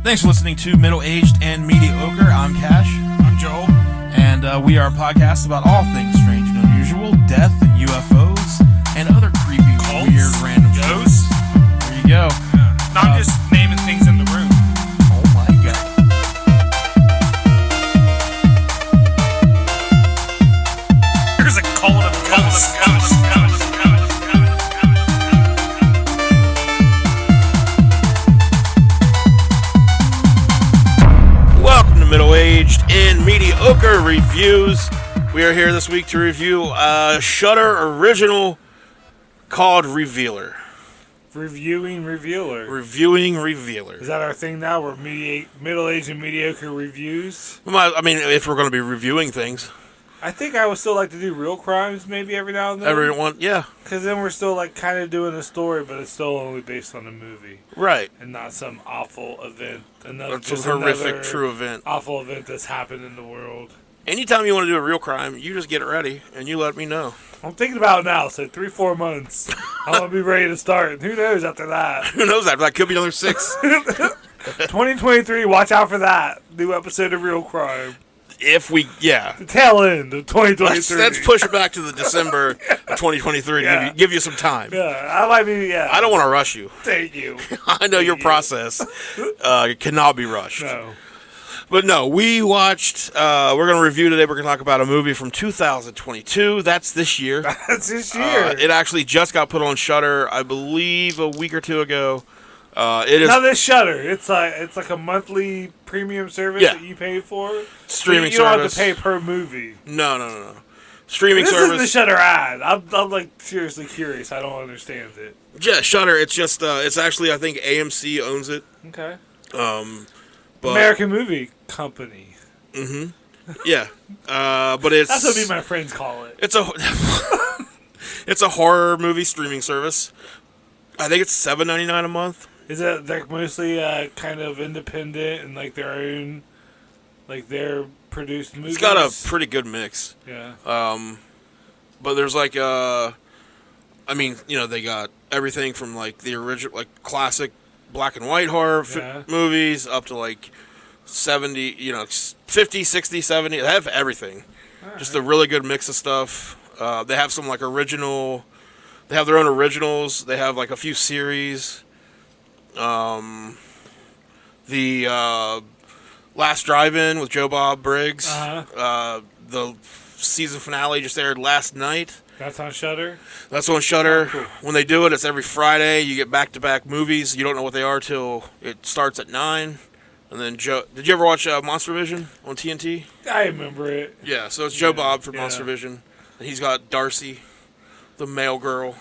Thanks for listening to Middle Aged and Mediocre. I'm Cash. I'm Joel. And we are a podcast about all things strange and unusual, death and UFOs, and other creepy, cults, weird, random ghosts. There you go. Yeah. No, I'm just naming things in the room. Oh my god. There's a cult of ghosts. Welcome to Middle Aged and Mediocre Reviews. We are here this week to review a Shudder original called Revealer. Reviewing Revealer. Reviewing Revealer. Is that our thing now? We're middle-aged and mediocre reviews? I mean, if we're going to be reviewing things. I think I would still like to do real crimes maybe every now and then. Everyone, yeah. Because then we're still like kind of doing a story, but it's still only based on a movie. Right. And not some awful event. Some horrific true event. Awful event that's happened in the world. Anytime you want to do a real crime, you just get it ready and you let me know. I'm thinking about it now, so 3-4 months. I'm going to be ready to start. And who knows after that? Who knows after that? Could be another 6. 2023, watch out for that. New episode of Real Crime. The tail end of 2023. Let's push it back to the December of 2023 to give you some time. Yeah, I don't want to rush you. Thank you. I know your process cannot be rushed. No. But no, we watched, we're going to review today, we're going to talk about a movie from 2022. That's this year. That's this year. It actually just got put on Shudder, I believe, a week or two ago. It is now this Shudder, it's like a monthly premium service that you pay for. Streaming service. You don't service. have to pay per movie. No. Streaming this service. This is the Shudder ad. I'm like seriously curious. I don't understand it. Yeah, Shudder. It's just it's actually I think AMC owns it. Okay. But American Movie Company. Mm-hmm. Yeah. But it's that's what my friends call it. It's a horror movie streaming service. I think it's $7.99 a month. Is it they're mostly kind of independent and like their own, like their produced movies? It's got a pretty good mix. Yeah. But there's like I mean, they got everything from like the original, like classic black and white horror movies up to like 70, 50, 60, 70. They have everything. Just a really good mix of stuff. They have some like original. They have their own originals. They have like a few series. The Last Drive-In with Joe Bob Briggs. The season finale just aired last night. That's on Shudder? That's on Shudder. Oh, cool. When they do it, it's every Friday. You get back-to-back movies. You don't know what they are till it starts at 9. And then did you ever watch Monster Vision on TNT? I remember it. Yeah, so it's Joe Bob from Monster Vision. And he's got Darcy, the male girl.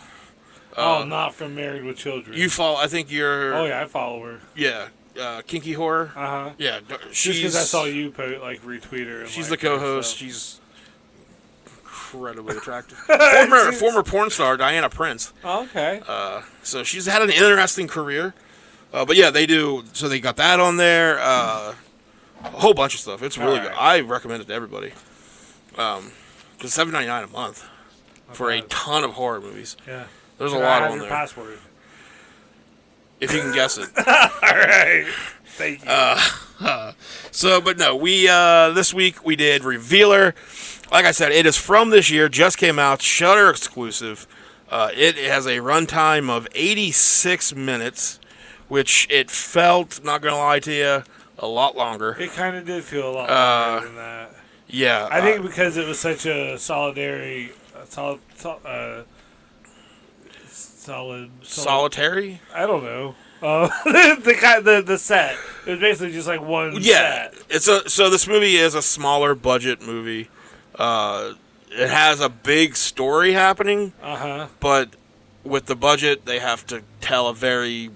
Not from Married with Children. You follow, I think you're... Oh, yeah, I follow her. Yeah, Kinky Horror. Uh-huh. Yeah, just because I saw you retweet her. And she's the co-host. She's incredibly attractive. former porn star Diana Prince. Oh, okay. So she's had an interesting career. But yeah, they do. So they got that on there. A whole bunch of stuff. It's really good. I recommend it to everybody. Because $7.99 a month for a ton of horror movies. Yeah. There's a lot on your there. Password. If you can guess it. All right. Thank you. But no, we this week we did Revealer. Like I said, it is from this year. Just came out. Shudder exclusive. It has a runtime of 86 minutes, which it felt, not going to lie to you, a lot longer. It kind of did feel a lot longer than that. Yeah. I think because it was such a solitary... Solitary? I don't know. The set. It was basically just like one set. So this movie is a smaller budget movie. It has a big story happening. But with the budget, they have to tell a very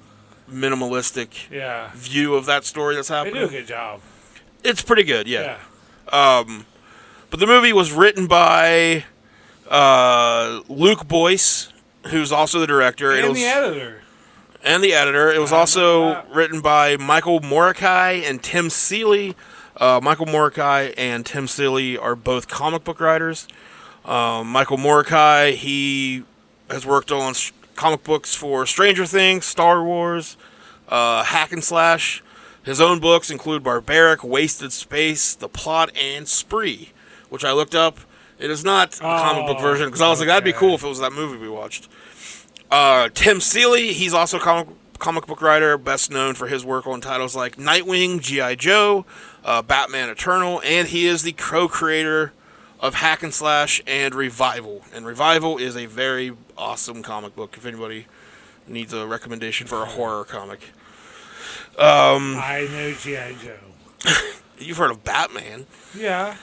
minimalistic view of that story that's happening. They do a good job. It's pretty good, yeah. But the movie was written by Luke Boyce, who's also the director. And the editor. It was also written by Michael Morikai and Tim Seeley. Michael Morikai and Tim Seeley are both comic book writers. Michael Morikai, he has worked on comic books for Stranger Things, Star Wars, Hack and Slash, His own books include Barbaric, Wasted Space, The Plot, and Spree, which I looked up. It is not the comic book version, because I was like, that'd be cool if it was that movie we watched. Tim Seeley, he's also a comic book writer, best known for his work on titles like Nightwing, G.I. Joe, Batman Eternal, and he is the co-creator of Hack and Slash and Revival. And Revival is a very awesome comic book if anybody needs a recommendation for a horror comic. I know G.I. Joe. You've heard of Batman. Yeah.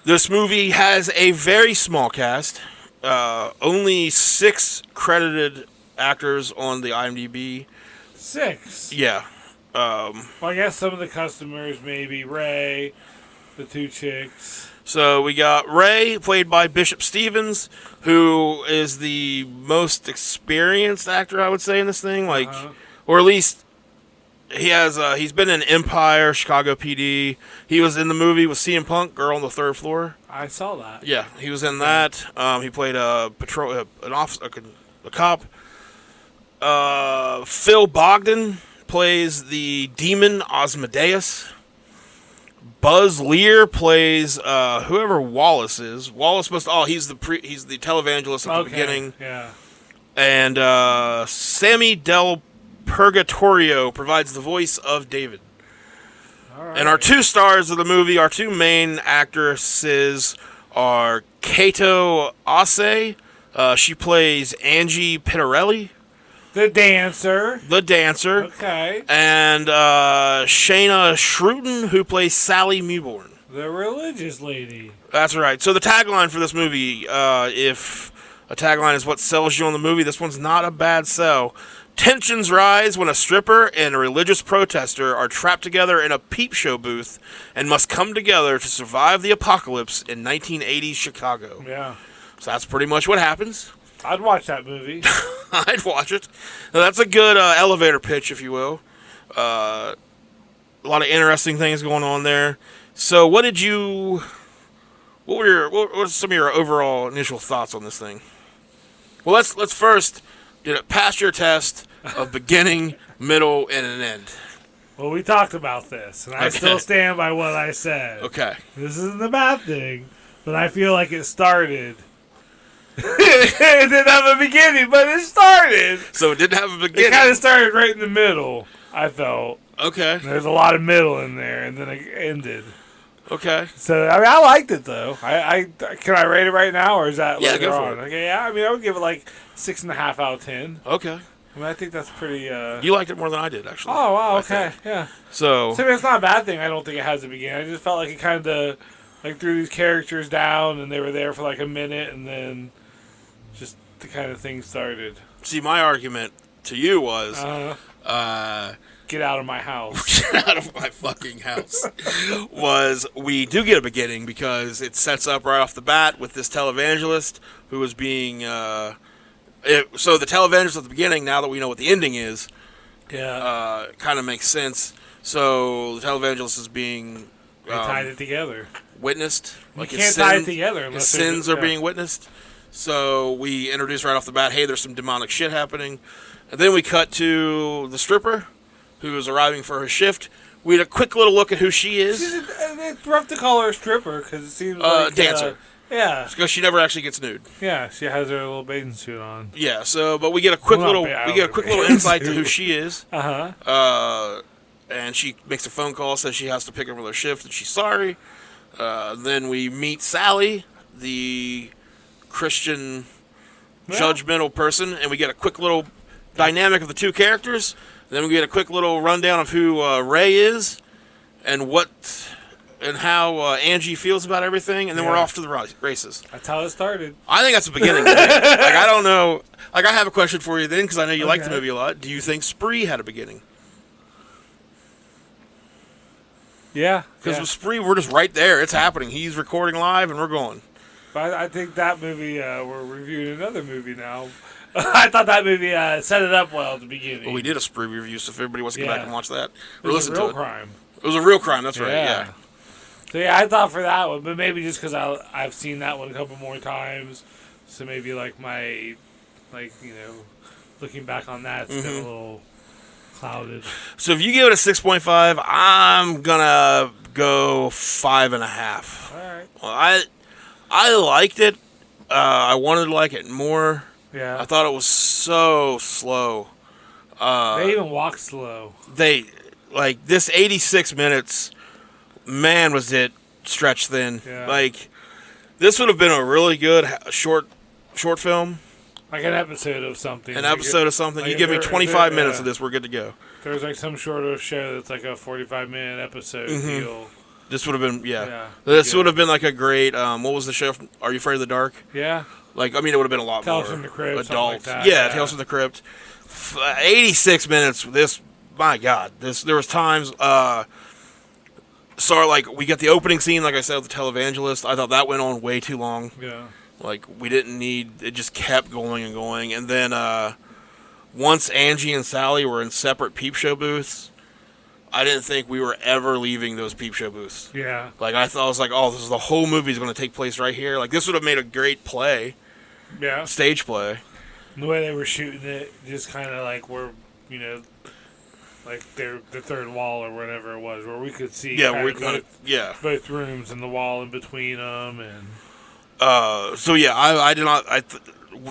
This movie has a very small cast. Only 6 credited actors on the IMDb. 6? Yeah. Well, I guess some of the customers, maybe Ray, the 2 chicks. So we got Ray, played by Bishop Stevens, who is the most experienced actor, I would say, in this thing. Like, or at least he has. He's been in Empire, Chicago PD. He was in the movie with CM Punk, Girl on the Third Floor. I saw that. Yeah, he was in that. He played a cop. Phil Bogdan plays the demon Osmodeus. Buzz Lear plays whoever Wallace is. Wallace he's the televangelist at the beginning. Yeah. And Sammy Del Purgatorio provides the voice of David. All right. And our 2 stars of the movie, our 2 main actresses are Kato Ase. She plays Angie Pittarelli. The dancer. Okay. And Shayna Shrewton, who plays Sally Mewborn. The religious lady. That's right. So the tagline for this movie, if a tagline is what sells you on the movie, this one's not a bad sell. Tensions rise when a stripper and a religious protester are trapped together in a peep show booth and must come together to survive the apocalypse in 1980s Chicago. Yeah. So that's pretty much what happens. I'd watch that movie. I'd watch it. Now, that's a good elevator pitch, if you will. A lot of interesting things going on there. So, what were some of your overall initial thoughts on this thing? Well, let's first pass your test of beginning, middle, and an end. Well, we talked about this, and I still stand by what I said. Okay. This isn't a bad thing, but I feel like it started. It didn't have a beginning, but it started. So it didn't have a beginning. It kind of started right in the middle, I felt. Okay. There's a lot of middle in there, and then it ended. Okay. So, I mean, I liked it, though. Can I rate it right now, or is that later later go on? for it. Okay, yeah, I mean, I would give it like 6.5 out of 10. Okay. I mean, I think that's pretty... You liked it more than I did, actually. Oh, wow, okay, yeah. So I mean, it's not a bad thing. I don't think it has a beginning. I just felt like it kind of threw these characters down, and they were there for like a minute, and then just the kind of thing started. See, my argument to you was... get out of my house. Get out of my fucking house. Was we do get a beginning because it sets up right off the bat with this televangelist who is being... so the televangelist at the beginning, now that we know what the ending is, kind of makes sense. So the televangelist is being... They tied it together. Witnessed. You can't tie it together unless his sins are being witnessed. So we introduce right off the bat, hey, there's some demonic shit happening. And then we cut to the stripper who is arriving for her shift. We had a quick little look at who she is. It's rough to call her a stripper because it seems like... dancer. Yeah. Because she never actually gets nude. Yeah, she has her little bathing suit on. Yeah, so, but we get a quick little insight to who she is. And she makes a phone call, says she has to pick up her shift, and she's sorry. Then we meet Sally, the Christian judgmental person, and we get a quick little dynamic of the 2 characters. Then we get a quick little rundown of who Ray is and how Angie feels about everything, and then we're off to the races. That's how it started. I think that's the beginning. I don't know. I have a question for you then, because I know you like the movie a lot. Do you think Spree had a beginning? Yeah. Because with Spree, we're just right there. It's happening. He's recording live, and we're going. But I think that movie, we're reviewing another movie now. I thought that movie set it up well at the beginning. Well, we did a Spree review, so if everybody wants to go back and watch that, or listen to it. It was a real crime. It was a real crime, that's right, yeah. So, yeah, I thought for that one, but maybe just because I've seen that one a couple more times, so maybe, looking back on that, it's been a little clouded. So if you give it a 6.5, I'm gonna go 5.5. All right. Well, I liked it. I wanted to like it more. Yeah. I thought it was so slow. They even walk slow. They like this 86 minutes. Man, was it stretched thin. Yeah. Like this would have been a really good short film. Like an episode of something. An episode of something. Like you give me 25 minutes yeah. of this, we're good to go. There's like some sort of show that's like a 45-minute episode deal. This would have been, This would have been like a great. What was the show? Are You Afraid of the Dark? Yeah. Like, I mean, it would have been a lot Tales more from the Crypt, adult. like that. Yeah, Tales from the Crypt. 86 minutes. This, my God, there was times. Sorry, like we got the opening scene, like I said, with the televangelist. I thought that went on way too long. Yeah. Like we didn't need. It just kept going and going, and then once Angie and Sally were in separate peep show booths. I didn't think we were ever leaving those peep show booths. Yeah. Like, I thought, I was like, oh, this is the whole movie is going to take place right here. Like, this would have made a great play. Yeah. Stage play. The way they were shooting it, just kind of like where, you know, like the third wall or whatever it was, where we could see both rooms and the wall in between them. And so, yeah, I did not...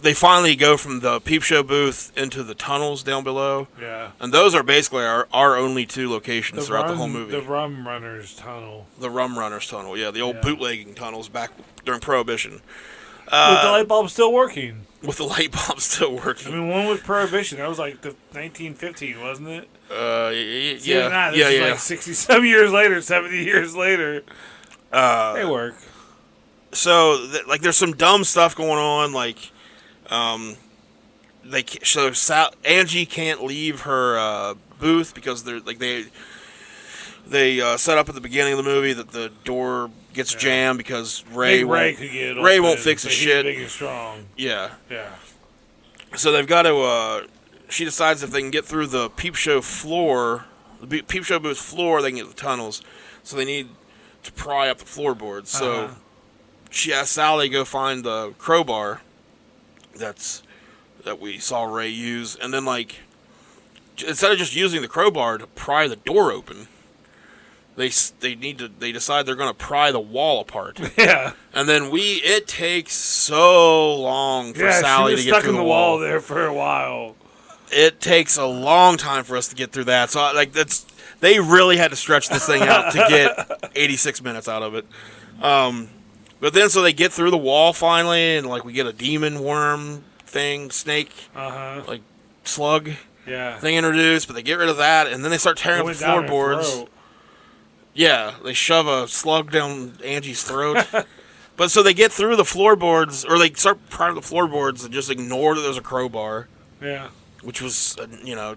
They finally go from the peep show booth into the tunnels down below. Yeah. And those are basically our only two locations throughout the whole movie. The Rum Runners Tunnel. The Rum Runners Tunnel, yeah. The old bootlegging tunnels back during Prohibition. With the light bulb still working. With the light bulb still working. I mean, one was Prohibition. That was like the 1915, wasn't it? Yeah. This is like 60-some years later, 70 years later. They work. So, there's some dumb stuff going on, like... Angie can't leave her booth because they set up at the beginning of the movie that the door gets jammed because Ray won't fix his shit. Big and strong. Yeah. Yeah. So they've got to. She decides if they can get through the peep show floor, the peep show booth floor, they can get the tunnels. So they need to pry up the floorboards. So she asks Sally to go find the crowbar. That we saw Ray use, and then instead of just using the crowbar to pry the door open, they decide they're going to pry the wall apart. Yeah, and then it takes so long for Sally to get through the wall there for a while. It takes a long time for us to get through that. So they really had to stretch this thing out to get 86 minutes out of it. But then, so they get through the wall finally, and we get a demon worm thing, snake, slug thing introduced. But they get rid of that, and then they start tearing up the floorboards. Yeah, they shove a slug down Angie's throat. But so they get through the floorboards, or they start prying the floorboards and just ignore that there's a crowbar. Yeah. Which was,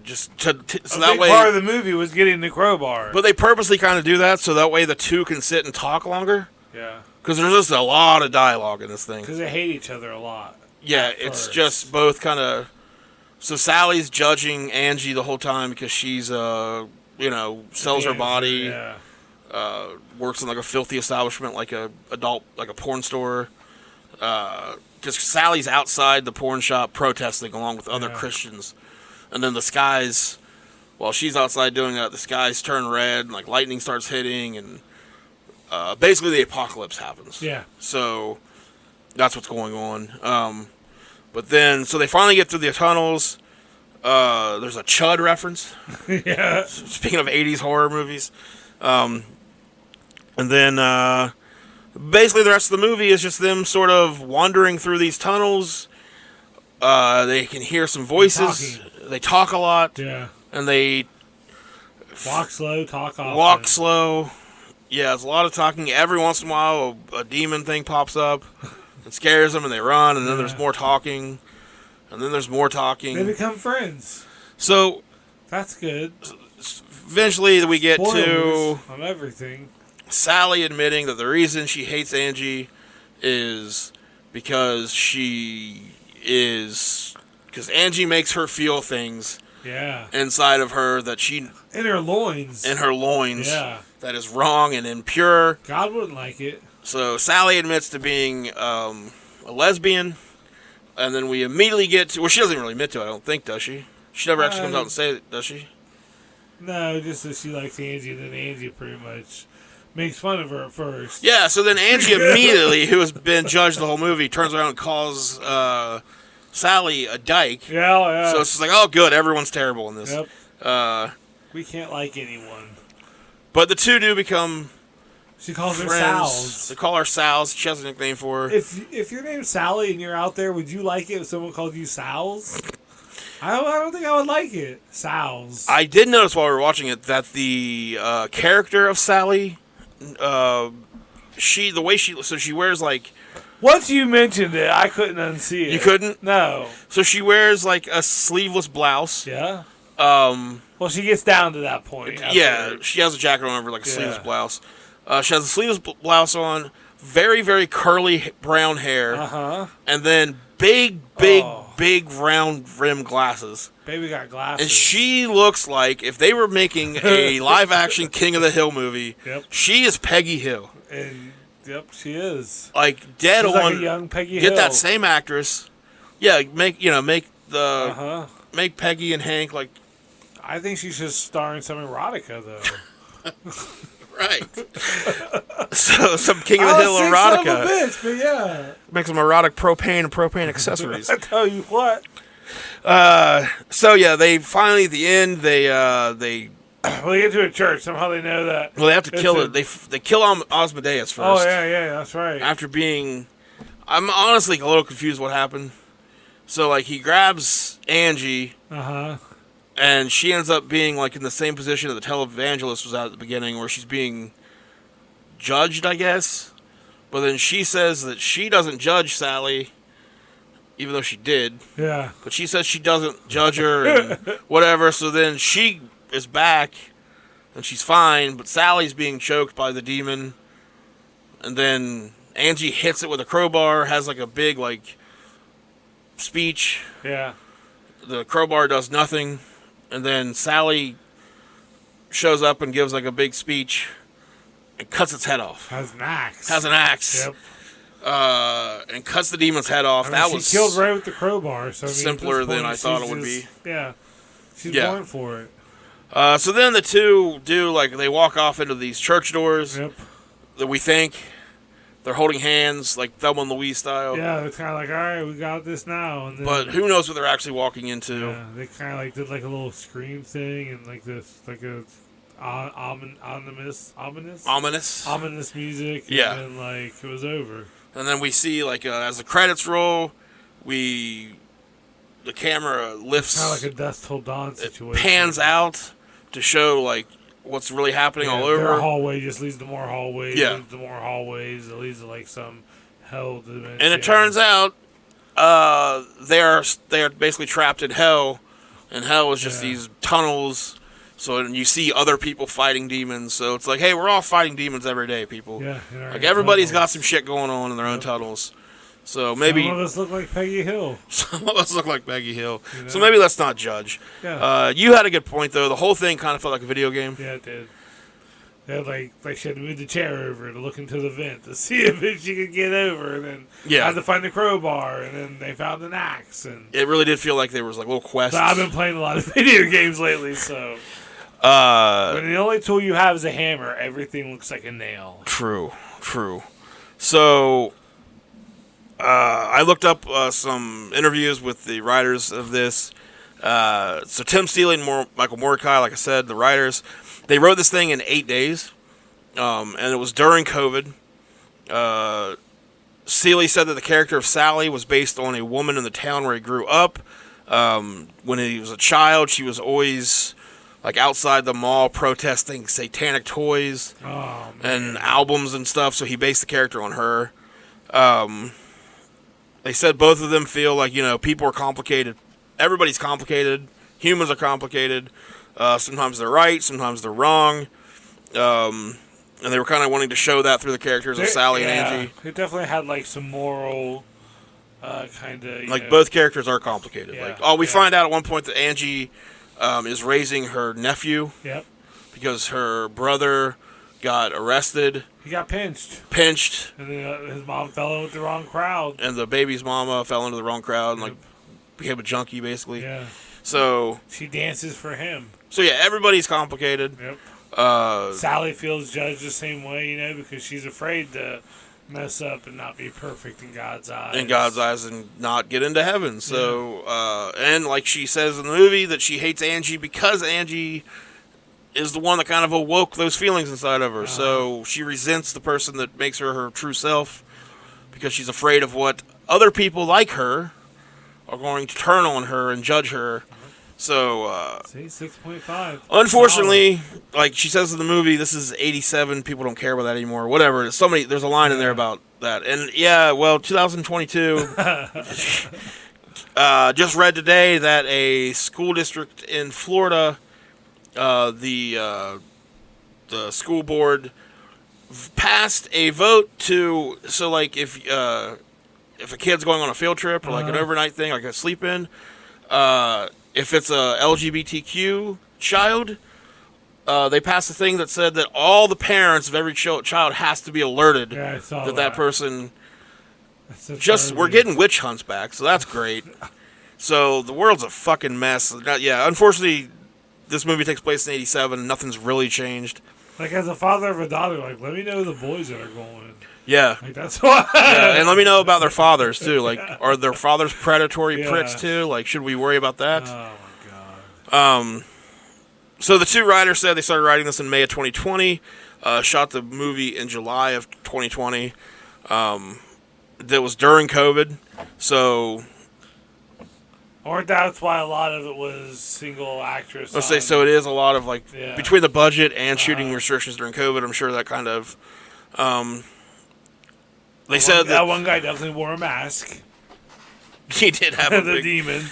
just so that way part of the movie was getting the crowbar. But they purposely kind of do that so that way the two can sit and talk longer. Yeah. Because there's just a lot of dialogue in this thing. Because they hate each other a lot. Yeah, it's just both kind of... So Sally's judging Angie the whole time because she's, sells her body. Yeah. Works in a filthy establishment like a porn store. Just Sally's outside the porn shop protesting along with other Christians. And then the skies... While she's outside doing that, the skies turn red and lightning starts hitting and... basically, the apocalypse happens. Yeah. So, that's what's going on. But then, so they finally get through the tunnels. There's a Chud reference. Yeah. Speaking of 80s horror movies. And then, basically, the rest of the movie is just them sort of wandering through these tunnels. They can hear some voices. They talk a lot. Yeah. And they... Walk slow, talk often. Walk slow. Yeah, it's a lot of talking. Every once in a while, a demon thing pops up and scares them, and they run, and then there's more talking, and then there's more talking. They become friends. So... That's good. Eventually, we get Spoilers on everything. Sally admitting that the reason she hates Angie is because because Angie makes her feel things inside of her that she... In her loins. Yeah. That is wrong and impure. God wouldn't like it. So Sally admits to being a lesbian, and then we immediately get to... Well, she doesn't really admit to it, I don't think, does she? She never actually comes out and says it, does she? No, just that she likes Angie, and then Angie pretty much makes fun of her at first. Yeah, so then Angie immediately, who has been judged the whole movie, turns around and calls Sally a dyke. Yeah. So it's just like, oh, good, everyone's terrible in this. Yep. We can't like anyone. But the two do become She calls friends. her Sal's. They call her Sal's. She has a nickname for her. If your name's Sally and you're out there, would you like it if someone called you Sal's? I don't think I would like it. Sal's. I did notice while we were watching it that the character of Sally, she wears like. Once you mentioned it, I couldn't unsee it. You couldn't? No. So she wears like a sleeveless blouse. Yeah. Well, she gets down to that point. Yeah, she has a jacket on over like a sleeveless blouse. She has a sleeveless blouse on, very, very curly brown hair. And then big round rim glasses. Baby got glasses. And she looks like if they were making a live action King of the Hill movie, she is Peggy Hill. And she is. Like dead She's on. Like a young Peggy Get Hill. that same actress. Yeah, make Peggy and Hank like. I think she should star in some erotica though. Right. So some King of the Hill erotica. Son of a bitch, but yeah. Make some erotic propane and propane accessories. I tell you what. So yeah, they finally at the end they get to a church. Somehow they know that. Well, they have to kill it. They kill Osmodeus first. Oh yeah, that's right. After being, I'm honestly a little confused what happened. So like he grabs Angie. And she ends up being like in the same position that the televangelist was at the beginning, where she's being judged, I guess. But then she says that she doesn't judge Sally, even though she did. Yeah. But she says she doesn't judge her and whatever. So then she is back, and she's fine. But Sally's being choked by the demon. And then Angie hits it with a crowbar, has like a big like speech. Yeah. The crowbar does nothing. And then Sally shows up and gives like a big speech and cuts its head off. Has an axe. Yep. And cuts the demon's head off. She killed right with the crowbar. So simpler than I thought it would be. Yeah. She's born for it. So then the two do like they walk off into these church doors. Yep. That we think they're holding hands, like Thelma and Louise style. Yeah, it's kind of like, all right, we got this now. And then, but who knows what they're actually walking into? Yeah, they kind of like did like a little scream thing and like this, like a ominous music. Yeah, and then like it was over. And then we see like as the credits roll, the camera lifts, kind of like a Dusk Till Dawn situation. It pans out to show like what's really happening all over. Their hallway just leads to more hallways. Yeah. Leads to more hallways. It leads to like some hell dimension. And it turns out they are basically trapped in hell, and hell is just these tunnels. So you see other people fighting demons. So it's like, hey, we're all fighting demons every day, people. Yeah. Like everybody's got some shit going on in their own tunnels. So maybe some of us look like Peggy Hill. Some of us look like Peggy Hill. You know? So maybe let's not judge. Yeah. You had a good point though. The whole thing kind of felt like a video game. Yeah, it did. They had like she had to move the chair over to look into the vent to see if she could get over, and then had to find the crowbar, and then they found an axe. And it really did feel like there was like little quests. So I've been playing a lot of video games lately, so when the only tool you have is a hammer, everything looks like a nail. True. So I looked up some interviews with the writers of this. So Tim Seeley and Michael Mordecai, like I said, the writers, they wrote this thing in 8 days, and it was during COVID. Seeley said that the character of Sally was based on a woman in the town where he grew up. When he was a child, she was always like outside the mall protesting satanic toys and albums and stuff, so he based the character on her. They said both of them feel like, people are complicated. Everybody's complicated. Humans are complicated. Sometimes they're right, sometimes they're wrong. And they were kind of wanting to show that through the characters of Sally and Angie. It definitely had like some moral kind of... Like both characters are complicated. We find out at one point that Angie is raising her nephew. Yep. Because her brother got arrested. He got pinched. And then his mom fell in with the wrong crowd. And the baby's mama fell into the wrong crowd and became a junkie, basically. Yeah. So... She dances for him. So yeah, everybody's complicated. Yep. Sally feels judged the same way, because she's afraid to mess up and not be perfect in God's eyes. And not get into heaven. So, and like she says in the movie that she hates Angie because Angie is the one that kind of awoke those feelings inside of her. So she resents the person that makes her true self because she's afraid of what other people like her are going to turn on her and judge her. So, see, 6.5. Unfortunately, like she says in the movie, this is 87. People don't care about that anymore. Whatever. There's a line in there about that. And 2022. Just read today that a school district in Florida, the school board passed a vote so like if a kid's going on a field trip or like an overnight thing, like a sleep in, if it's a LGBTQ child, they passed a thing that said that all the parents of every child has to be alerted that person. We're getting witch hunts back, so that's great. So the world's a fucking mess. Unfortunately, this movie takes place in 87. Nothing's really changed. Like, as a father of a daughter, like, let me know the boys that are going. Yeah. Like, that's why. And let me know about their fathers, too. Like, are their fathers predatory pricks, too? Like, should we worry about that? Oh, my God. So the two writers said they started writing this in May of 2020, shot the movie in July of 2020. That was during COVID. So... Or that's why a lot of it was single actress. Let's say so. It is a lot of between the budget and shooting restrictions during COVID. I'm sure that kind of. They said that one guy definitely wore a mask. He did have a the demon.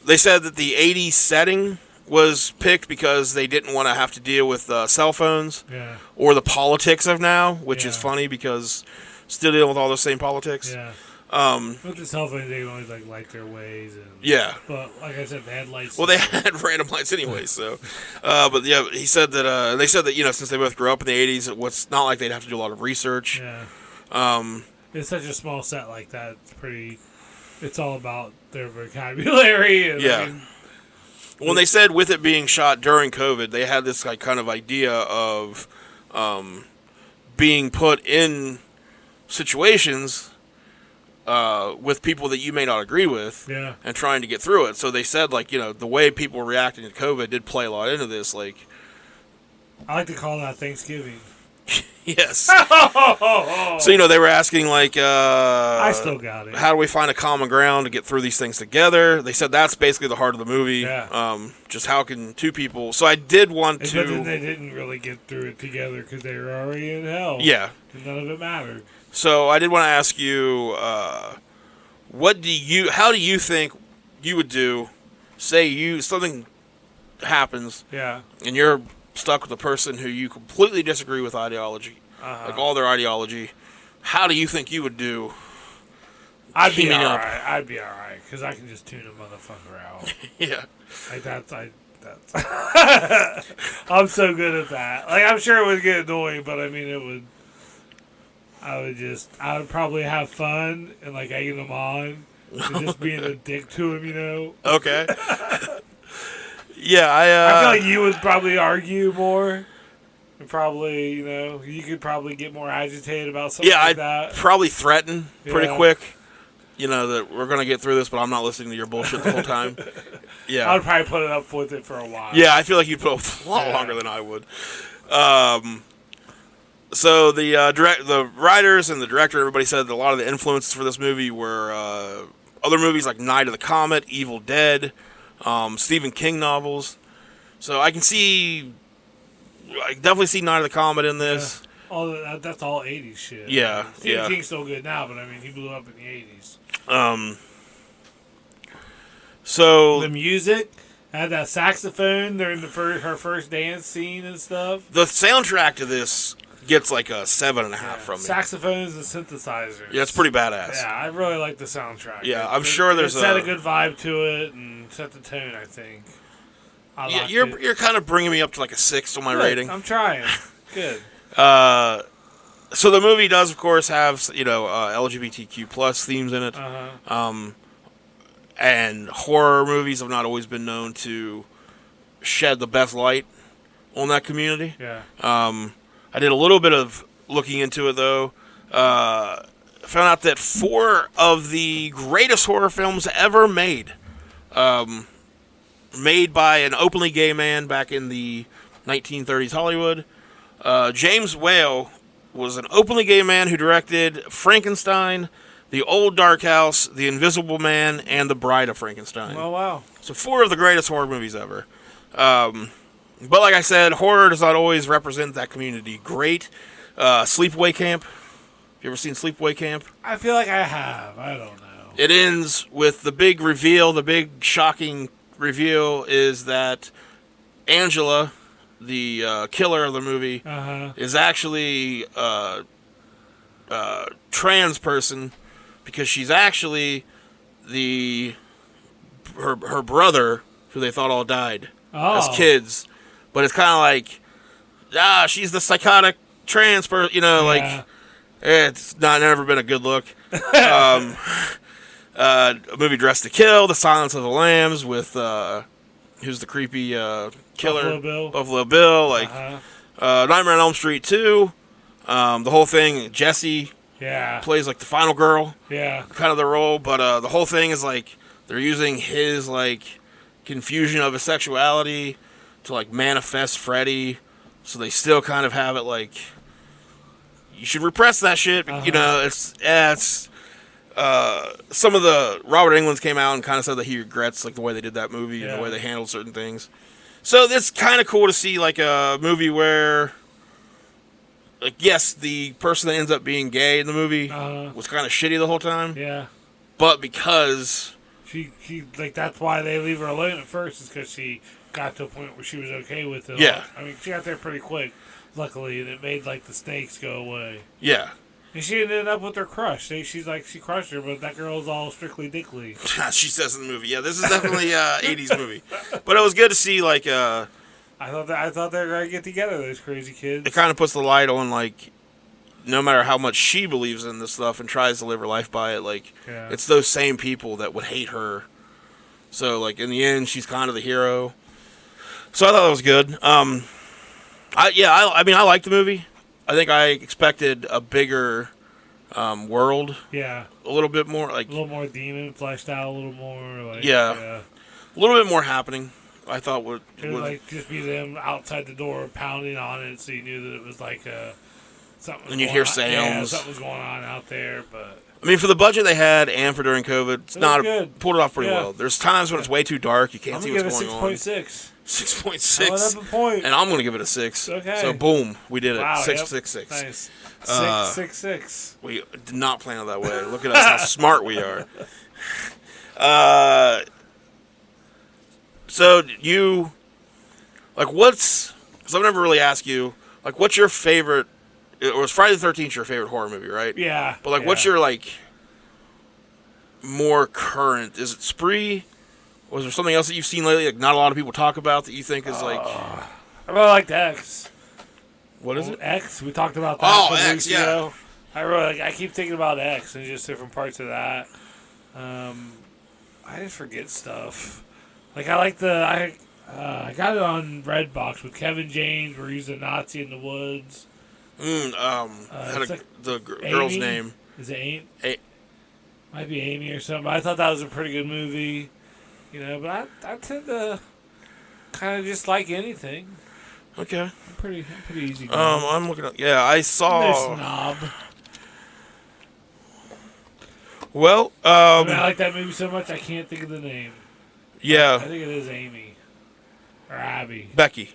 They said that the 80s setting was picked because they didn't want to have to deal with cell phones or the politics of now, which is funny because still dealing with all those same politics. Yeah. With the cell phones, they always light their ways. But like I said, they had lights. Well, they had random lights anyway. So, but he said that they said that since they both grew up in the 80s, it's not like they'd have to do a lot of research. Yeah. It's such a small set like that. It's all about their vocabulary. And, When they said with it being shot during COVID, they had this kind of idea of being put in situations. With people that you may not agree with, and trying to get through it. So they said, the way people were reacting to COVID did play a lot into this. I like to call that Thanksgiving. Yes. So they were asking I still got it. How do we find a common ground to get through these things together? They said that's basically the heart of the movie. Just how can two people? So I did want to. But then they didn't really get through it together because they were already in hell. Yeah. And none of it mattered. So I did want to ask you, how do you think you would do? Say something happens, and you're stuck with a person who you completely disagree with ideology, all their ideology. How do you think you would do? I'd be all right. I'd be all right because I can just tune a motherfucker out. Yeah, that's. I'm so good at that. I'm sure it would get annoying, but I mean it would. I would probably have fun and egging them on and just being a dick to him, Okay. Yeah, I feel like you would probably argue more. And probably, you could probably get more agitated about something like that. I'd probably threaten pretty quick, that we're going to get through this, but I'm not listening to your bullshit the whole time. Yeah. I would probably put it up with it for a while. Yeah, I feel like you'd put up a lot longer than I would. So the writers and the director, everybody said that a lot of the influences for this movie were other movies like Night of the Comet, Evil Dead, Stephen King novels. So I definitely see Night of the Comet in this. Yeah. That's all 80s shit. Yeah, Stephen King's still good now, but he blew up in the 80s. So the music had that saxophone during her first dance scene and stuff. The soundtrack to this gets a 7.5 from me. Saxophones and synthesizers. Yeah, it's pretty badass. Yeah, I really like the soundtrack. Yeah, I'm sure there's set a good vibe to it and set the tone, I think. You're kind of bringing me up to a 6 on my rating. I'm trying. Good. So the movie does, of course, have LGBTQ plus themes in it. And horror movies have not always been known to shed the best light on that community. Yeah. I did a little bit of looking into it, though. Found out that 4 of the greatest horror films ever made, made by an openly gay man back in the 1930s Hollywood. James Whale was an openly gay man who directed Frankenstein, The Old Dark House, The Invisible Man, and The Bride of Frankenstein. Oh, wow. So 4 of the greatest horror movies ever. But like I said, horror does not always represent that community great. Sleepaway Camp. Have you ever seen Sleepaway Camp? I feel like I have. I don't know. It ends with the big reveal. The big shocking reveal is that Angela, the killer of the movie, is actually a trans person, because she's actually her brother, who they thought all died as kids. But it's kind of like, she's the psychotic trans person, like, it's never been a good look. A movie Dressed to Kill, The Silence of the Lambs, with, who's the creepy killer? Buffalo Bill. Like, Nightmare on Elm Street 2. The whole thing, Jessie plays, like, the final girl. Yeah. Kind of the role. But the whole thing is, like, they're using his, like, confusion of his sexuality to, like, manifest Freddy. So they still kind of have it, like, you should repress that shit. It's some of the Robert Englund's came out and kind of said that he regrets, like, the way they did that movie and the way they handled certain things. So it's kind of cool to see, like, a movie where, like, yes, the person that ends up being gay in the movie was kind of shitty the whole time. Yeah. But because she like, that's why they leave her alone at first, is because she got to a point where she was okay with it. Yeah. I mean, she got there pretty quick, luckily, and it made, like, the snakes go away. Yeah. And she ended up with her crush. She's like, she crushed her, but that girl's all strictly dickly. She says in the movie. Yeah, this is definitely a 80s movie. But it was good to see, like, I thought they were going to get together, those crazy kids. It kind of puts the light on, like, no matter how much she believes in this stuff and tries to live her life by it, like, it's those same people that would hate her. So, like, in the end, she's kind of the hero. So I thought that was good. I mean, I liked the movie. I think I expected a bigger world. Yeah. A little bit more, like, a little more demon fleshed out, a little more, like, a little bit more happening. I thought would like just be them outside the door pounding on it, so you knew that it was like something. And you'd hear sounds. Yeah, something was going on out there, but. I mean, for the budget they had and for during COVID, it's not pulled it off pretty well. There's times when it's way too dark, you can't see what's going on. 6.6. 6.6. And I'm going to give it a 6. Okay. So boom, we did it. Wow, 6.66. Nice. 6.66. We did not plan it that way. Look at us, how smart we are. So you, like, because I've never really asked you, like, what's your favorite? It was Friday the 13th your favorite horror movie, right? Yeah. But, like, what's your, like, more current? Is it Spree? Was there something else that you've seen lately, like, not a lot of people talk about, that you think is, like... I really liked X. What is it? X. We talked about that a couple X, weeks ago. I keep thinking about X and just different parts of that. I just forget stuff. Like, I like I got it on Redbox with Kevin James, where he's a Nazi in the woods. The girl's name. Is it Amy? Might be Amy or something. I thought that was a pretty good movie. But I tend to kind of just like anything. Okay. I'm pretty easy. I'm looking at... Yeah, I saw... No snob. Well, I like that movie so much I can't think of the name. Yeah. I think it is Amy. Or Abby. Becky.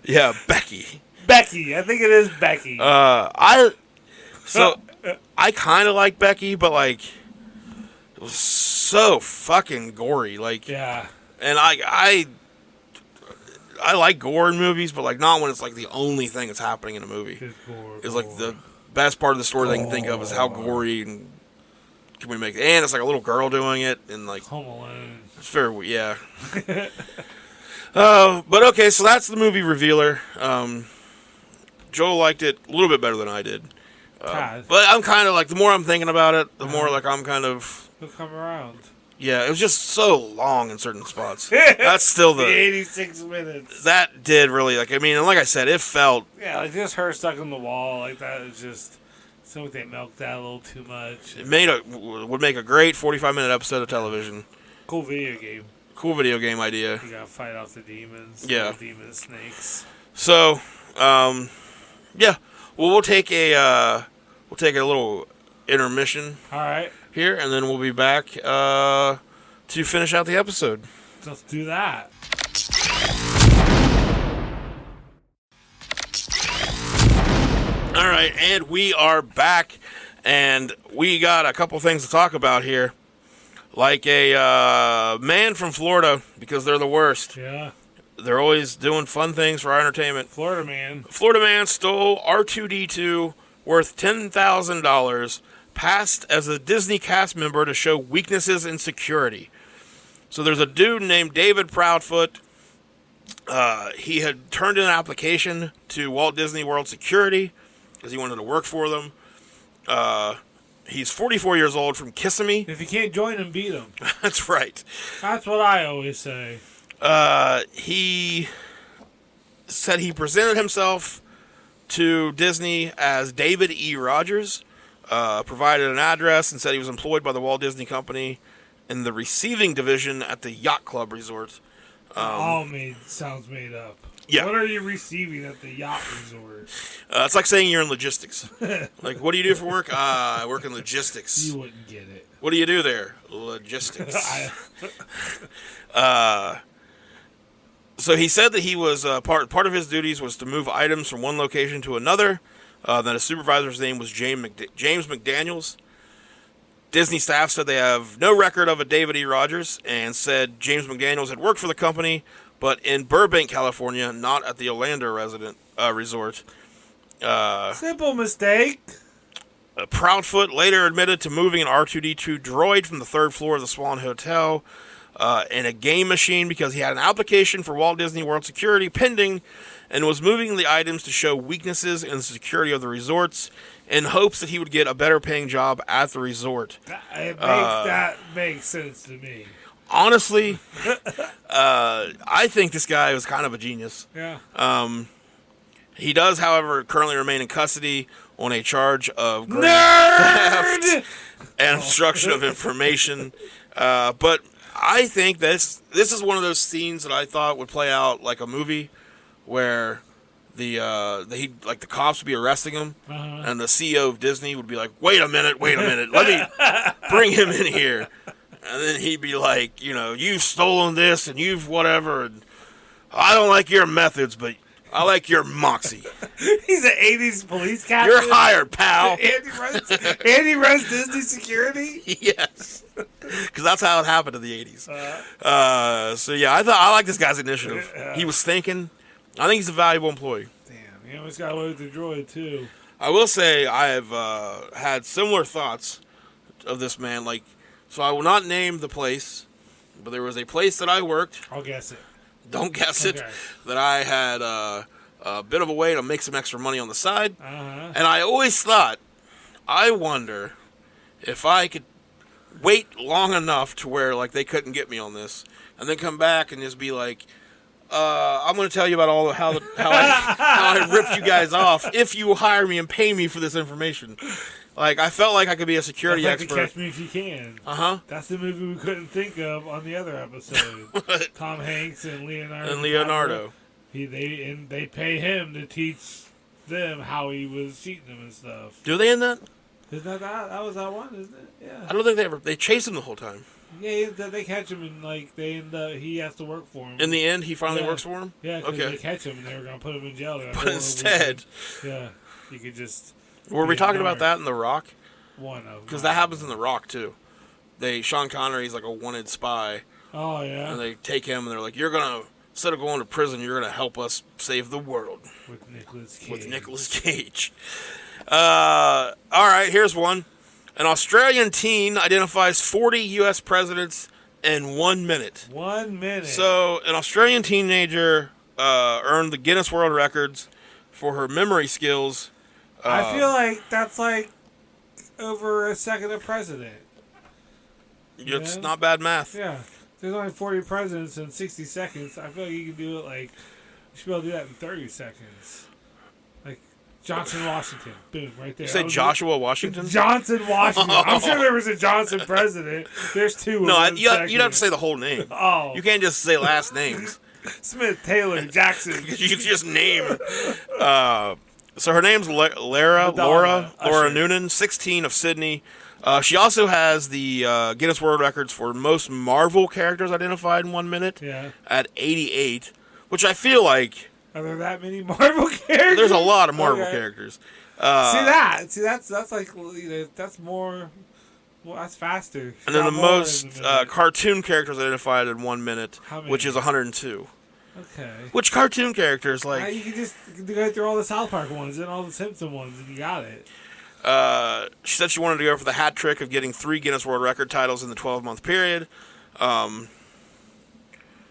Yeah, Becky. Becky. I think it is Becky. I kind of like Becky, but, like, it was so fucking gory. Like, yeah. And I like gore in movies, but, like, not when it's, like, the only thing that's happening in a movie. It's like the best part of the story they can think of is how gory and can we make it. And it's like a little girl doing it, and, like, Home Alone. It's very weird, yeah. But okay, so that's the movie Revealer. Joel liked it a little bit better than I did. But I'm kind of like, the more I'm thinking about it, the more like I'm kind of... He'll come around. Yeah, it was just so long in certain spots. That's still the 86 minutes. That did really, like I said, it felt... Yeah, like just her stuck in the wall, like that is just... Something they milked that a little too much. It would make a great 45-minute episode of television. Cool video game. Cool video game idea. You gotta fight off the demons. Yeah. Demon snakes. So, yeah. Well, we'll take a little intermission. All right. Here, and then we'll be back to finish out the episode. Let's do that. All right, and we are back, and we got a couple things to talk about here. Like a man from Florida, because they're the worst. Yeah. They're always doing fun things for our entertainment. Florida man stole R2-D2 worth $10,000, passed as a Disney cast member to show weaknesses in security. So there's a dude named David Proudfoot. He had turned in an application to Walt Disney World Security because he wanted to work for them. He's 44 years old from Kissimmee. If you can't join him, beat him. That's right. That's what I always say. He said he presented himself to Disney as David E. Rogers, provided an address, and said he was employed by the Walt Disney Company in the receiving division at the Yacht Club Resort. Sounds made up. Yeah. What are you receiving at the yacht resort? It's like saying you're in logistics. Like, what do you do for work? I work in logistics. You wouldn't get it. What do you do there? Logistics. So he said that he was part of his duties was to move items from one location to another. Then his supervisor's name was James McDaniels. Disney staff said they have no record of a David E. Rogers and said James McDaniels had worked for the company, but in Burbank, California, not at the Orlando resort. Simple mistake. Proudfoot later admitted to moving an R2-D2 droid from the third floor of the Swan Hotel in a game machine because he had an application for Walt Disney World Security pending and was moving the items to show weaknesses in the security of the resorts in hopes that he would get a better paying job at the resort. That makes sense to me. Honestly, I think this guy was kind of a genius. Yeah. He does, however, currently remain in custody on a charge of theft and obstruction of information. But I think this is one of those scenes that I thought would play out like a movie where the cops would be arresting him, and the CEO of Disney would be like, wait a minute, let me bring him in here. And then he'd be like, you've stolen this and you've whatever, and I don't like your methods, but I like your moxie. He's an 80s police captain. You're hired, pal. Andy runs Disney security? Yes. Because that's how it happened in the 80s. So, yeah, I like this guy's initiative. He was thinking. I think he's a valuable employee. Damn, he almost got away with the droid, too. I will say I have had similar thoughts of this man. So I will not name the place, but there was a place that I worked. I'll guess it. Don't guess it. That I had a bit of a way to make some extra money on the side. And I always thought, I wonder if I could wait long enough to where they couldn't get me on this, and then come back and just be like, I'm going to tell you about how I ripped you guys off if you hire me and pay me for this information. I felt like I could be a security expert. Catch Me If You Can. That's the movie we couldn't think of on the other episode. Tom Hanks and Leonardo. They pay him to teach them how he was cheating them and stuff. Do they in that? Isn't that was that one, isn't it? Yeah. I don't think they chase him the whole time. Yeah, they catch him and he has to work for him. In the end, he finally works for him? Yeah, because they catch him and they were going to put him in jail. But instead... you could just... Were we talking about that in The Rock? One of them. Because that happens in The Rock, too. Sean Connery's like a wanted spy. Oh, yeah. And they take him and they're like, instead of going to prison, you're going to help us save the world. With Nicolas Cage. All right, here's one. An Australian teen identifies 40 U.S. presidents in 1 minute. 1 minute. So, an Australian teenager earned the Guinness World Records for her memory skills. I feel like that's over a second of president. It's not bad math. Yeah. There's only 40 presidents in 60 seconds. I feel like you can do it like... You should be able to do that in 30 seconds. Like, Johnson, Washington. Boom, right there. You say Joshua Washington? Johnson, Washington. I'm sure there was a Johnson president. There's two. No, you'd have to say the whole name. Oh. You can't just say last names. Smith, Taylor, Jackson. You just name. So her name's Laura Noonan, 16 of Sydney. She also has the Guinness World Records for most Marvel characters identified in 1 minute at 88, which I feel like... Are there that many Marvel characters? There's a lot of Marvel characters. See, that's like, that's more... Well, that's faster. And then the most cartoon characters identified in 1 minute, which is 102. Okay. Which cartoon characters, like... You can just go through all the South Park ones and all the Simpson ones, and you got it. She said she wanted to go for the hat trick of getting 3 Guinness World Record titles in the 12-month period.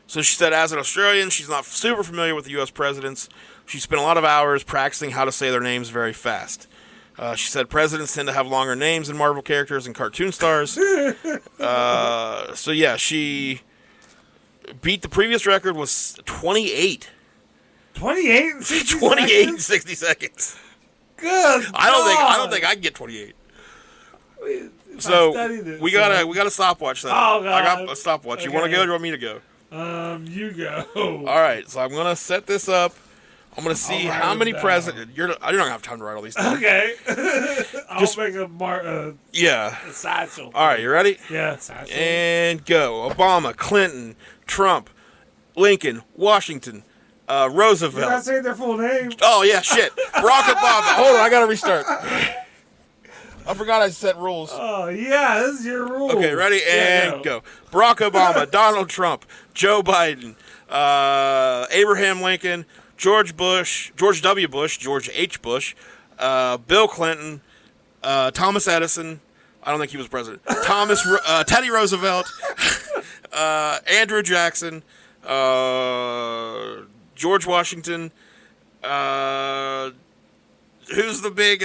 So she said, as an Australian, she's not super familiar with the U.S. presidents. She spent a lot of hours practicing how to say their names very fast. She said presidents tend to have longer names than Marvel characters and cartoon stars. So yeah, she beat the previous record was 28. 28 in 60 28 seconds? in 60 seconds. Good. I don't think I can get 28. So we got a stopwatch then. Oh, God. I got a stopwatch. You want to go or do you want me to go? You go. All right, so I'm gonna set this up. I'm gonna see how many presidents. You're not gonna have time to write all these things. Okay. I'll just make a satchel. All right, you ready? Yeah, satchel. And go. Obama, Clinton, Trump, Lincoln, Washington, Roosevelt. You're not saying their full name. Oh yeah, shit. Barack Obama. Hold on, I gotta restart. I forgot I set rules. Oh, yeah, this is your rule. Okay, ready? And go. Barack Obama, Donald Trump, Joe Biden, Abraham Lincoln, George W. Bush, George H. Bush, Bill Clinton, Thomas Edison. I don't think he was president. Teddy Roosevelt, Andrew Jackson, George Washington, who's the big,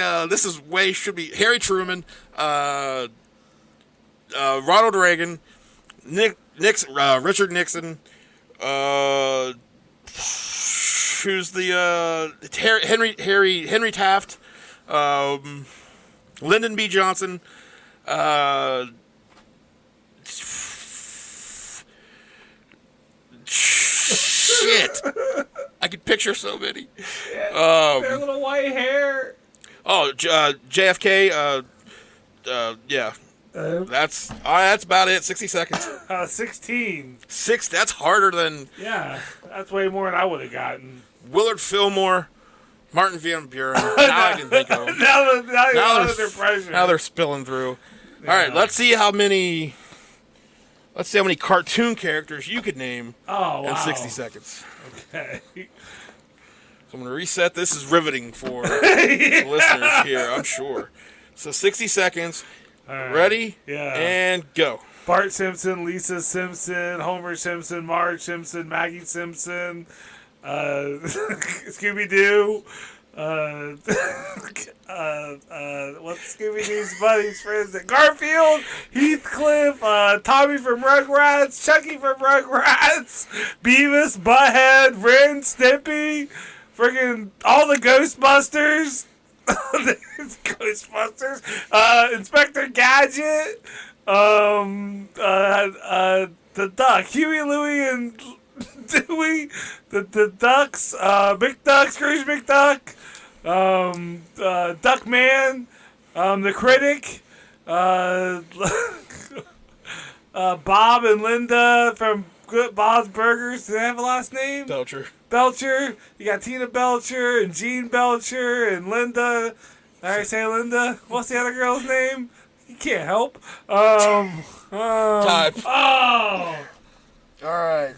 should be Harry Truman, Ronald Reagan, Richard Nixon, who's the, Henry Taft, Lyndon B. Johnson, shit. I could picture so many. Their little white hair. Oh, JFK. Yeah. That's about it. 60 seconds. 16. That's harder than. Yeah, that's way more than I would have gotten. Willard Fillmore, Martin Van Buren. Now I can think of them. Now they're spilling through. Yeah. All right, let's see how many cartoon characters you could name in 60 seconds. Okay. So I'm going to reset. This is riveting for the listeners here, I'm sure. So 60 seconds. Right. Ready? Yeah. And go. Bart Simpson, Lisa Simpson, Homer Simpson, Marge Simpson, Maggie Simpson, Scooby-Doo, what's Scooby-Doo's buddies, friends? Garfield, Heathcliff, Tommy from Rugrats, Chucky from Rugrats, Beavis, Butthead, Ren, Stimpy, friggin' all the Ghostbusters, Inspector Gadget, the Duck, Huey, Louie, and Dewey, the Ducks, McDuck, Scrooge McDuck, Duckman, the Critic, Bob and Linda from Good Bob's Burgers. Do they have a last name? Belcher. You got Tina Belcher and Jean Belcher and Linda. I already say Linda. What's the other girl's name? You can't help. Time. Oh. All right.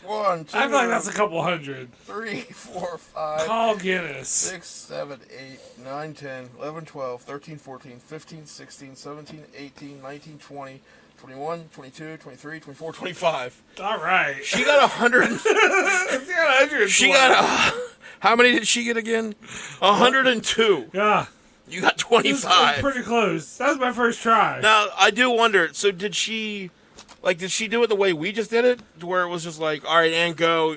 1, 2. I feel like that's a couple hundred. 3, 4, 5. Call Guinness. 6, 7, 8, 9, 10, 11, 12, 13, 14, 15, 16, 17, 18, 19, 20, 21, 22, 23, 24, 25. All right. She got 100. She got 100. How many did she get again? 102. Yeah. You got 25. It was pretty close. That was my first try. Now, I do wonder, so did she do it the way we just did it? Where it was just like, all right, and go.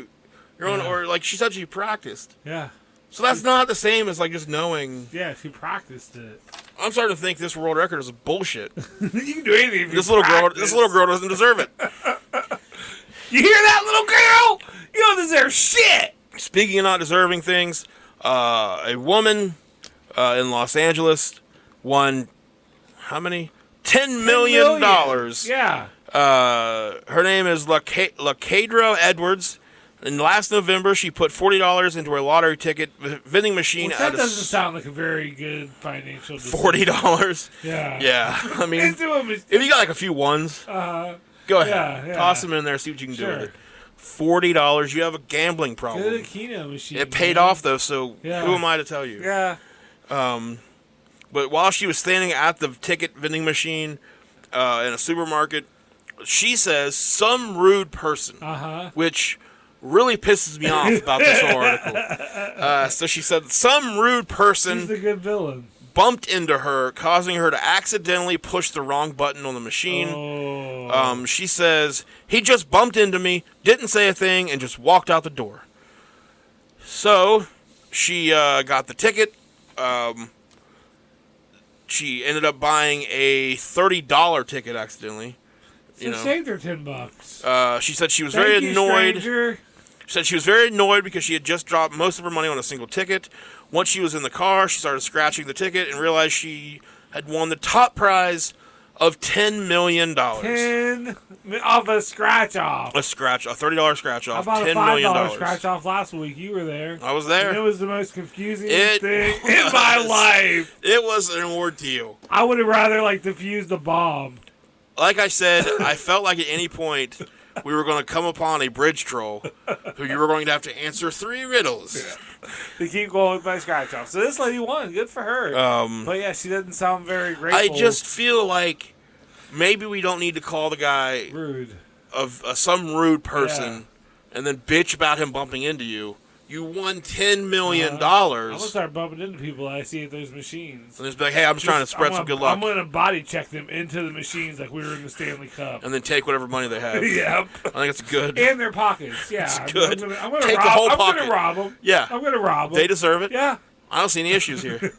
You're on, or like she said she practiced. Yeah. So that's not the same as like just knowing. Yeah, she practiced it. I'm starting to think this world record is bullshit. You can do anything if this little girl doesn't deserve it. You hear that, little girl? You don't deserve shit. Speaking of not deserving things, a woman in Los Angeles won how many? $10 million. Yeah. Her name is LaCadra Edwards. And last November, she put $40 into a lottery ticket vending machine. That doesn't sound like a very good financial decision. $40? Yeah. Yeah. I mean, if you got like a few ones, go ahead. Yeah. Toss them in there, see what you can do with it. $40, you have a gambling problem. Good Keno machine. It paid off, though, so who am I to tell you? Yeah. But while she was standing at the ticket vending machine in a supermarket, she says some rude person, which really pisses me off about this whole article. So she said some rude person She's the good villain. bumped into her, causing her to accidentally push the wrong button on the machine. Oh. She says, he just bumped into me, didn't say a thing, and just walked out the door. So she got the ticket. She ended up buying a $30 ticket accidentally. So saved her $10. She said she was very annoyed. Stranger. She said she was very annoyed because she had just dropped most of her money on a single ticket. Once she was in the car, she started scratching the ticket and realized she had won the top prize of $10 million. 10 off a scratch off. A $30 scratch off. I bought $10 a $5 million scratch off last week. You were there. I was there. And it was the most confusing thing in my life. It was an ordeal. I would have rather defused the bomb. Like I said, I felt like at any point we were going to come upon a bridge troll who you were going to have to answer 3 riddles. Yeah. To keep going with my scratch off. So this lady won. Good for her. But yeah, she doesn't sound very grateful. I just feel like maybe we don't need to call the guy rude of some rude person and then bitch about him bumping into you. You won $10 million. I'm going to start bumping into people I see at those machines. And just be like, hey, I'm just trying to spread some good luck. I'm going to body check them into the machines like we were in the Stanley Cup. And then take whatever money they have. Yep. I think it's good. In their pockets. Yeah. It's good. I'm going to take the whole pocket. I'm going to rob them. Yeah. I'm going to rob them. They deserve it. Yeah. I don't see any issues here.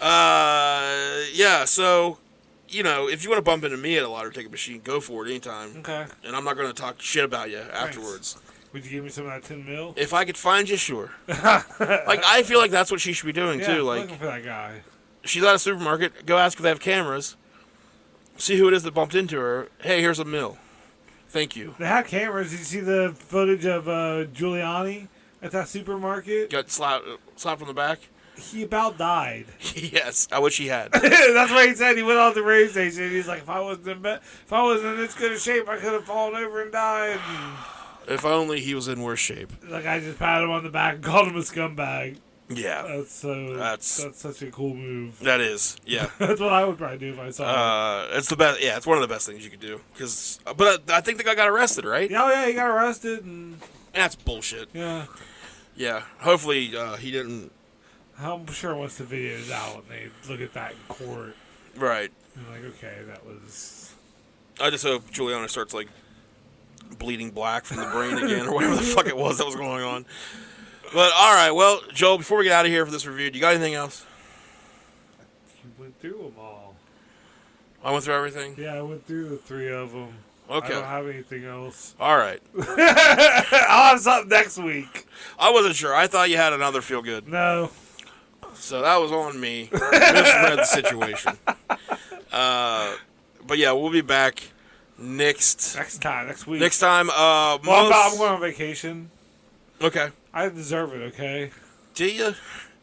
Yeah, so, if you want to bump into me at a lottery ticket machine, go for it anytime. Okay. And I'm not going to talk shit about you afterwards. Thanks. Would you give me some of that $10 million? If I could find you, sure. I feel like that's what she should be doing, too. Looking for that guy. She's at a supermarket. Go ask if they have cameras. See who it is that bumped into her. Hey, here's $1 million. Thank you. They have cameras. Did you see the footage of Giuliani at that supermarket? Got slapped on the back? He about died. Yes, I wish he had. That's what he said. He went on the radio station. He's like, if I wasn't in this good of shape, I could have fallen over and died. If only he was in worse shape. Like, I just patted him on the back and called him a scumbag. Yeah. That's such a cool move. That is, yeah. That's what I would probably do if I saw it. It's the best. Yeah, it's one of the best things you could do. But I think the guy got arrested, right? Oh, yeah, he got arrested. And that's bullshit. Yeah. Yeah. Hopefully he didn't. I'm sure once the video's out and they look at that in court. Right. They're like, okay, that was... I just hope Giuliani starts, bleeding black from the brain again or whatever the fuck it was that was going on. But, all right, well, Joel, before we get out of here for this review, do you got anything else? You went through them all. I went through everything? Yeah, I went through the 3 of them. Okay. I don't have anything else. All right. I'll have something next week. I wasn't sure. I thought you had another feel good. No. So that was on me. Misread the situation. But yeah, we'll be back next week. Next time. I'm going on vacation. Okay. I deserve it, okay? Do you?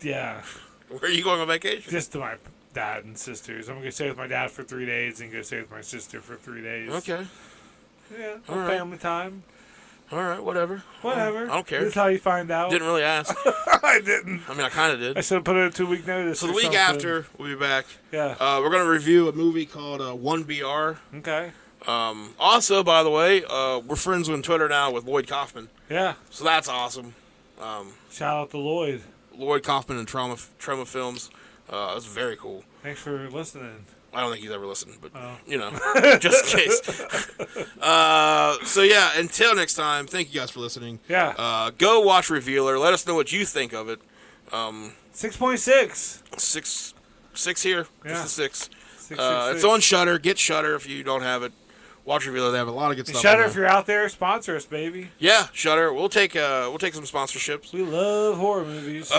Yeah. Where are you going on vacation? Just to my dad and sisters. I'm going to stay with my dad for 3 days and go stay with my sister for 3 days. Okay. Yeah, family time. All right, whatever. I don't care. This is how you find out. Didn't really ask. I didn't. I mean, I kind of did. I should have put it a 2-week notice. So the week after, we'll be back. Yeah. We're going to review a movie called 1BR. Okay. Also, by the way, we're friends on Twitter now with Lloyd Kaufman. Yeah. So that's awesome. Shout out to Lloyd. Lloyd Kaufman and Trauma Films. That's very cool. Thanks for listening. I don't think he's ever listened, but, just in case. So, yeah, until next time, thank you guys for listening. Yeah. Go watch Revealer. Let us know what you think of it. 6.6. Six here. Yeah. Just a 6. 6. It's on Shudder. Get Shudder if you don't have it. Watch Revealer. They have a lot of good stuff. Shudder, if you're out there, sponsor us, baby. Yeah, Shudder. We'll take some sponsorships. We love horror movies.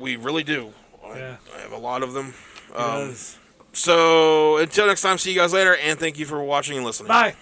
We really do. Yeah. I have a lot of them. Yes. So until next time, see you guys later, and thank you for watching and listening. Bye.